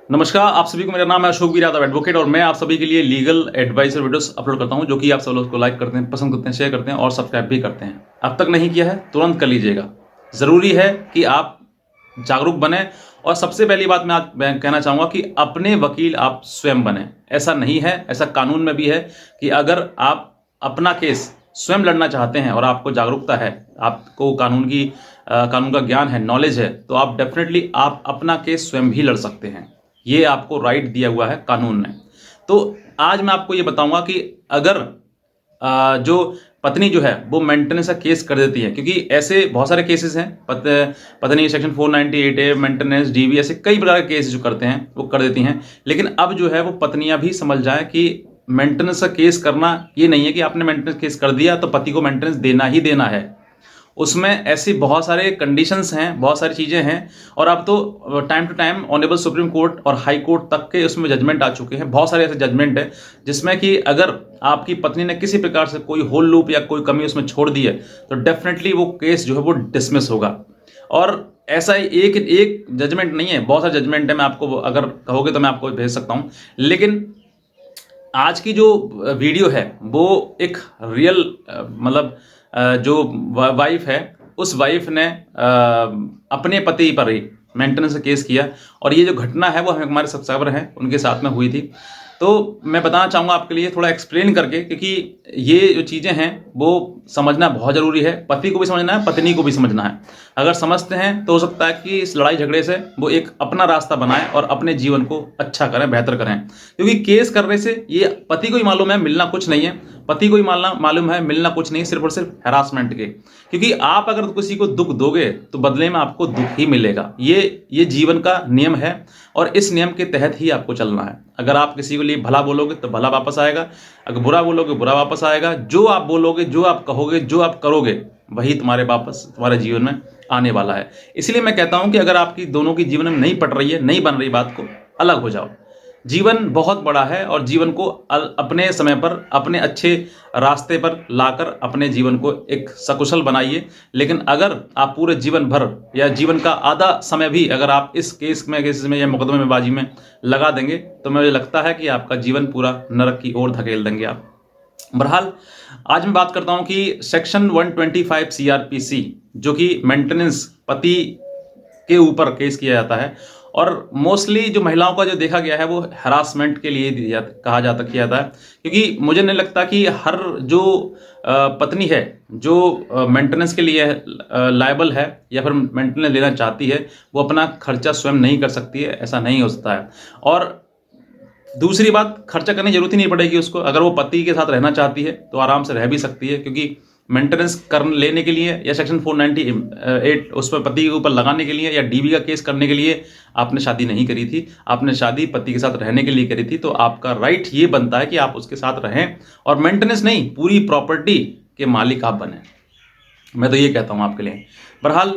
नमस्कार, आप सभी को मेरा नाम है अशोक यादव एडवोकेट और मैं आप सभी के लिए लीगल एडवाइस और वीडियोस अपलोड करता हूं जो कि आप सब लोग को लाइक करते हैं, पसंद करते हैं, शेयर करते हैं और सब्सक्राइब भी करते हैं। अब तक नहीं किया है तुरंत कर लीजिएगा। ज़रूरी है कि आप जागरूक बने और सबसे पहली बात मैं कहना चाहूँगा कि अपने वकील आप स्वयं बने। ऐसा नहीं है, ऐसा कानून में भी है कि अगर आप अपना केस स्वयं लड़ना चाहते हैं और आपको जागरूकता है, आपको कानून का ज्ञान है, नॉलेज है, तो आप डेफिनेटली आप अपना केस स्वयं भी लड़ सकते हैं। ये आपको राइट दिया हुआ है कानून ने। तो आज मैं आपको ये बताऊंगा कि अगर जो पत्नी जो है वो मेंटेनेंस का केस कर देती है, क्योंकि ऐसे बहुत सारे केसेस हैं, पत्नी सेक्शन 498 ए, मेंटेनेंस, डीवी, ऐसे कई प्रकार के केसेस जो करते हैं वो कर देती हैं। लेकिन अब जो है वो पत्नियां भी समझ जाएं कि मेंटेनेंस का केस करना ये नहीं है कि आपने मेंटेनेंस केस कर दिया तो पति को मेंटेनेंस देना ही देना है। उसमें ऐसी बहुत सारे कंडीशंस हैं, बहुत सारी चीज़ें हैं और अब तो time to time honourable supreme court और हाई कोर्ट तक के उसमें जजमेंट आ चुके हैं। बहुत सारे ऐसे जजमेंट है जिसमें कि अगर आपकी पत्नी ने किसी प्रकार से कोई होल लूप या कोई कमी उसमें छोड़ दी है तो डेफिनेटली वो केस जो है वो डिसमिस होगा। और ऐसा एक एक जजमेंट नहीं है, बहुत सारे जजमेंट है। मैं आपको अगर कहोगे तो मैं आपको भेज सकता हूँ। लेकिन आज की जो वीडियो है वो एक रियल मतलब जो वाइफ है उस वाइफ ने अपने पति पर ही मेंटेनेंस का केस किया और ये जो घटना है वो हमारे सब्सक्राइबर हैं उनके साथ में हुई थी। तो मैं बताना चाहूँगा आपके लिए थोड़ा एक्सप्लेन करके, क्योंकि ये जो चीज़ें हैं वो समझना बहुत ज़रूरी है। पति को भी समझना है, पत्नी को भी समझना है। अगर समझते हैं तो हो सकता है कि इस लड़ाई झगड़े से वो एक अपना रास्ता बनाएं और अपने जीवन को अच्छा करें, बेहतर करें। क्योंकि केस करने से ये पति को ही मालूम है मिलना कुछ नहीं है, पति को ही मालूम है मिलना कुछ नहीं, सिर्फ और सिर्फ हैरासमेंट के। क्योंकि आप अगर किसी को दुख दोगे तो बदले में आपको दुख ही मिलेगा। ये जीवन का नियम है और इस नियम के तहत ही आपको चलना है। अगर आप किसी के लिए भला बोलोगे तो भला वापस आएगा, अगर बुरा बोलोगे बुरा वापस आएगा। जो आप बोलोगे, जो आप कहोगे, जो आप करोगे वही तुम्हारे वापस तुम्हारे जीवन में आने वाला है। इसलिए मैं कहता हूं कि अगर आपकी दोनों की जीवन में नहीं पट रही है, नहीं बन रही बात को, अलग हो जाओ। जीवन बहुत बड़ा है और जीवन को अपने समय पर अपने अच्छे रास्ते पर लाकर अपने जीवन को एक सकुशल बनाइए। लेकिन अगर आप पूरे जीवन भर या जीवन का आधा समय भी अगर आप इस केस में या मुकदमे में बाजी में लगा देंगे तो मुझे लगता है कि आपका जीवन पूरा नरक की ओर धकेल देंगे आप। बहरहाल आज मैं बात करता हूं कि सेक्शन 125 सीआरपीसी जो कि मेंटेनेंस पति के ऊपर केस किया जाता है और मोस्टली जो महिलाओं का जो देखा गया है वो हरासमेंट के लिए किया जाता है। क्योंकि मुझे नहीं लगता कि हर जो पत्नी है जो मेंटेनेंस के लिए लायबल है या फिर मेंटेनेंस लेना चाहती है वो अपना खर्चा स्वयं नहीं कर सकती है। ऐसा नहीं हो सकता है। और दूसरी बात, खर्चा करने की जरूरत ही नहीं पड़ेगी उसको। अगर वो पति के साथ रहना चाहती है तो आराम से रह भी सकती है, क्योंकि मेंटेनेंस कर लेने के लिए या सेक्शन 498 उस पर पति के ऊपर लगाने के लिए या डीबी का केस करने के लिए आपने शादी नहीं करी थी, आपने शादी पति के साथ रहने के लिए करी थी। तो आपका राइट ये बनता है कि आप उसके साथ रहें और मेंटेनेंस नहीं, पूरी प्रॉपर्टी के मालिक आप बने। मैं तो ये कहता हूँ आपके लिए। बहरहाल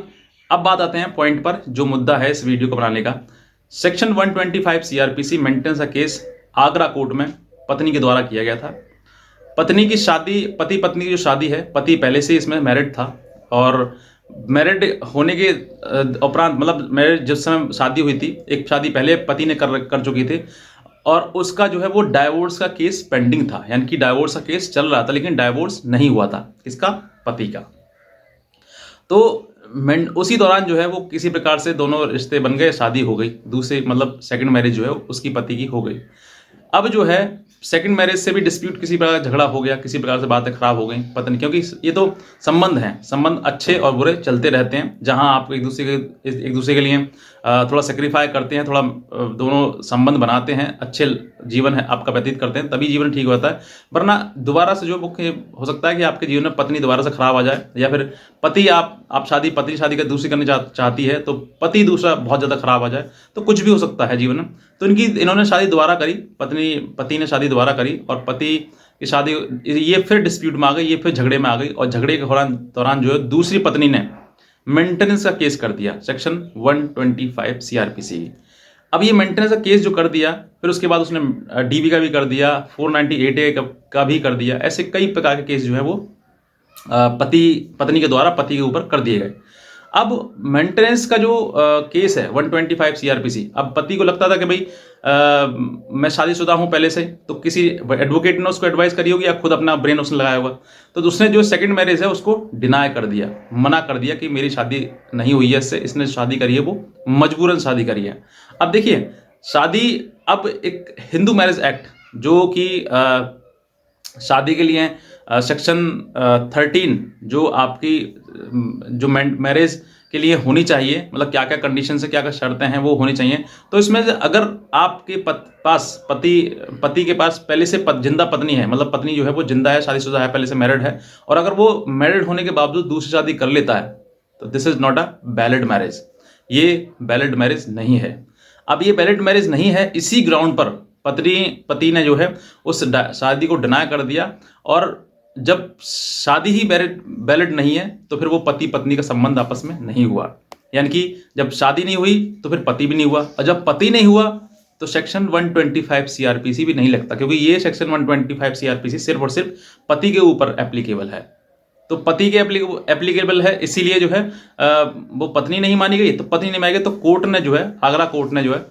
अब बात आते हैं पॉइंट पर, जो मुद्दा है इस वीडियो को बनाने का। सेक्शन 125 सीआरपीसी मेंटेनेंस का केस आगरा कोर्ट में पत्नी के द्वारा किया गया था। पत्नी की शादी, पति पत्नी की जो शादी है, पति पहले से इसमें मैरिड था और मैरिड होने के उपरांत मतलब मैरिज जिस समय शादी हुई थी, एक शादी पहले पति ने कर चुकी थी और उसका जो है वो डाइवोर्स का केस पेंडिंग था, यानी कि डाइवोर्स का केस चल रहा था लेकिन डाइवोर्स नहीं हुआ था। किसका? पति का। तो उसी दौरान जो है वो किसी प्रकार से दोनों रिश्ते बन गए, शादी हो गई। दूसरे मतलब सेकंड मैरिज जो है उसकी पति की हो गई। अब जो है सेकंड मैरिज से भी डिस्प्यूट, किसी प्रकार झगड़ा हो गया, किसी प्रकार से बातें खराब हो गई पता नहीं, क्योंकि ये तो संबंध हैं, संबंध अच्छे और बुरे चलते रहते हैं। जहां आप एक दूसरे के लिए थोड़ा सेक्रीफाई करते हैं, थोड़ा दोनों संबंध बनाते हैं, अच्छे जीवन है आपका व्यतीत करते हैं, तभी जीवन ठीक होता है। वरना दोबारा से जो हो सकता है कि आपके जीवन में पत्नी दोबारा से खराब आ जाए, या फिर पति पत्नी शादी का दूसरी करनी चाहती है तो पति दूसरा बहुत ज़्यादा खराब आ जाए, तो कुछ भी हो सकता है जीवन में। तो इन्होंने शादी दोबारा करी, पति ने शादी दोबारा करी और पति की शादी ये फिर डिस्प्यूट में आ गई, ये फिर झगड़े में आ गई और झगड़े के दौरान जो है दूसरी पत्नी ने मेंटेनेंस का केस कर दिया, सेक्शन 125 सीआरपीसी। अब ये मेंटेनेंस का केस जो कर दिया, फिर उसके बाद उसने डीबी का भी कर दिया, 498A का भी कर दिया। ऐसे कई प्रकार के केस जो है वो पत्नी के द्वारा पति के ऊपर कर दिए गए। अब मेंटेनेंस का जो केस है 125 सीआरपीसी, अब पति को लगता था कि भाई मैं शादीशुदा हूं पहले से, तो किसी एडवोकेट ने उसको एडवाइस करी होगी या खुद अपना ब्रेन उसने लगाया होगा, तो उसने जो सेकंड मैरिज है उसको डिनाई कर दिया, मना कर दिया कि मेरी शादी नहीं हुई है इससे, इसने शादी करी है वो मजबूरन शादी करी है। अब देखिए शादी, अब एक हिंदू मैरिज एक्ट जो कि शादी के लिए सेक्शन 13 जो आपकी जो मैरिज के लिए होनी चाहिए, मतलब क्या क्या कंडीशन है, क्या क्या शर्तें हैं वो होनी चाहिए। तो इसमें से अगर आपके पास पति के पास पहले से जिंदा पत्नी है, मतलब पत्नी जो है वो जिंदा है, शादीशुदा है, पहले से मैरिड है, और अगर वो मैरिड होने के बावजूद दूसरी शादी कर लेता है, तो this is not a valid marriage, ये वैलिड मैरिज नहीं है। अब ये वैलिड मैरिज नहीं है, इसी ग्राउंड पर पति ने जो है उस शादी को डिनाई कर दिया, और जब शादी ही वैलिड नहीं है तो फिर वो पति पत्नी का संबंध आपस में नहीं हुआ, यानी कि जब शादी नहीं हुई तो फिर पति भी नहीं हुआ, और जब पति नहीं हुआ तो सेक्शन 125 सीआरपीसी भी नहीं लगता, क्योंकि ये सेक्शन 125 सीआरपीसी सिर्फ और सिर्फ पति के ऊपर एप्लीकेबल है। तो पति के एप्लीकेबल है, इसीलिए जो है वो पत्नी नहीं मानी गई, तो पत्नी नहीं मानी गई, तो कोर्ट ने जो है, आगरा कोर्ट ने जो है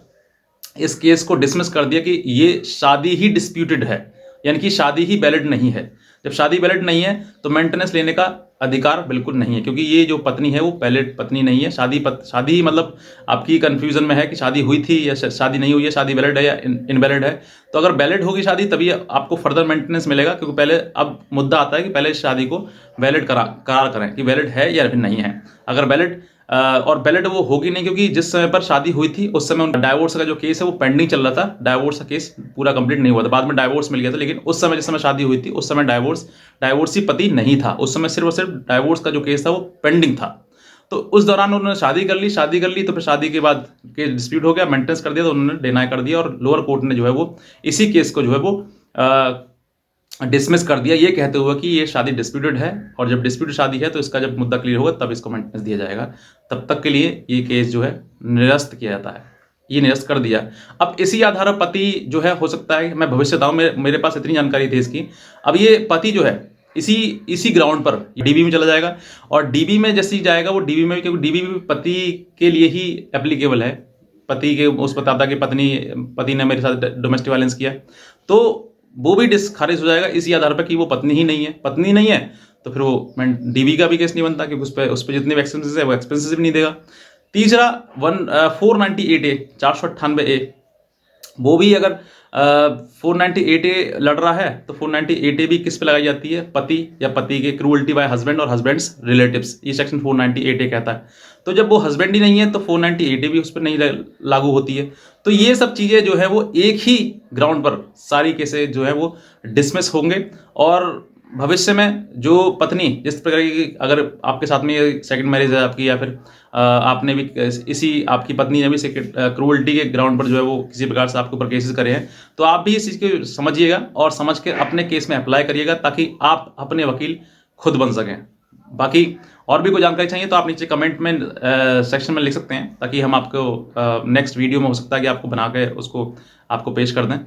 इस केस को डिसमिस कर दिया कि ये शादी ही डिस्प्यूटेड है, यानी कि शादी ही वैलिड नहीं है। जब शादी वैलिड नहीं है तो मेंटेनेंस लेने का अधिकार बिल्कुल नहीं है, क्योंकि ये जो पत्नी है वो वैलिड पत्नी नहीं है। शादी ही, मतलब आपकी कंफ्यूजन में है कि शादी हुई थी या शादी नहीं हुई है, शादी वैलिड है या इनवैलिड है। तो अगर वैलिड होगी शादी तभी आपको फर्दर मेंटेनेंस मिलेगा, क्योंकि पहले अब मुद्दा आता है कि पहले शादी को वैलिड करार करें कि वैलिड है या फिर नहीं है। अगर वैलिड और वैलिड वो होगी नहीं, क्योंकि जिस समय पर शादी हुई थी उस समय डाइवोर्स का जो केस है वो पेंडिंग चल रहा था, डाइवोर्स का केस पूरा कंप्लीट नहीं हुआ था, बाद में डाइवोर्स मिल गया था, लेकिन उस समय जिस समय शादी हुई थी उस समय डाइवोर्सी पति नहीं था, उस समय सिर्फ और सिर्फ डाइवोर्स का जो केस था वो पेंडिंग था। तो उस दौरान उन्होंने शादी कर ली, तो फिर शादी के बाद केस डिस्प्यूट हो गया, मेंटेनेंस कर दिया, तो उन्होंने डिनाई कर दिया, और लोअर कोर्ट ने जो है वो इसी केस को जो है वो डिसमिस कर दिया, ये कहते हुए कि ये शादी डिस्प्यूटेड है, और जब डिस्प्यूटेड शादी है तो इसका जब मुद्दा क्लियर होगा तब इसको मेंटेनेंस दिया जाएगा, तब तक के लिए ये केस जो है निरस्त किया जाता है, ये निरस्त कर दिया। अब इसी आधार पर पति जो है, हो सकता है मैं भविष्य बताऊं, मेरे पास इतनी जानकारी थी इसकी, अब ये पति जो है इसी ग्राउंड पर डीबी में चला जाएगा, और डीबी में जैसे ही जाएगा वो डीबी में, क्योंकि डीबी भी पति के लिए ही एप्लीकेबल है, पति के उस बताता कि पति ने मेरे साथ डोमेस्टिक वायलेंस किया, तो वो भी खारिज हो जाएगा इसी आधार पर कि वो पत्नी नहीं है, तो फिर वो डीबी का भी केस नहीं बनता, क्योंकि उस पर जितने भी एक्सपेंसेस है वो एक्सपेंसेस भी नहीं देगा। तीसरा 498A 498A, वो भी अगर 498A लड़ रहा है तो 498A भी किस पे लगाई जाती है, पति या पति के क्रूअल्टी बाय हस्बैंड और हस्बैंड्स रिलेटिव्स, ये सेक्शन 498A कहता है। तो जब वो हस्बैंड ही नहीं है तो 498A भी उस पर नहीं लागू होती है। तो ये सब चीज़ें जो है वो एक ही ग्राउंड पर सारी केसेस जो है वो डिसमिस होंगे, और भविष्य में जो पत्नी जिस प्रकार की, अगर आपके साथ में ये सेकंड मैरिज है आपकी, या फिर आपने भी इसी आपकी पत्नी ने भी क्रूअल्टी के ग्राउंड पर जो है वो किसी प्रकार से आपके ऊपर केसेस करे हैं, तो आप भी इस चीज़ को समझिएगा और समझ के अपने केस में अप्लाई करिएगा, ताकि आप अपने वकील खुद बन सकें। बाकी और भी कोई जानकारी चाहिए तो आप नीचे कमेंट में सेक्शन में लिख सकते हैं, ताकि हम आपको नेक्स्ट वीडियो में हो सकता है कि आपको बना के उसको आपको पेश कर दें।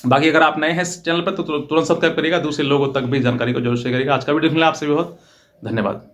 बाकी अगर आप नए हैं इस चैनल पर तो तुरंत सब्सक्राइब करिएगा, दूसरे लोगों तक भी जानकारी को जरूर शेयर करिएगा। आज का वीडियो मिला, आपसे भी बहुत धन्यवाद।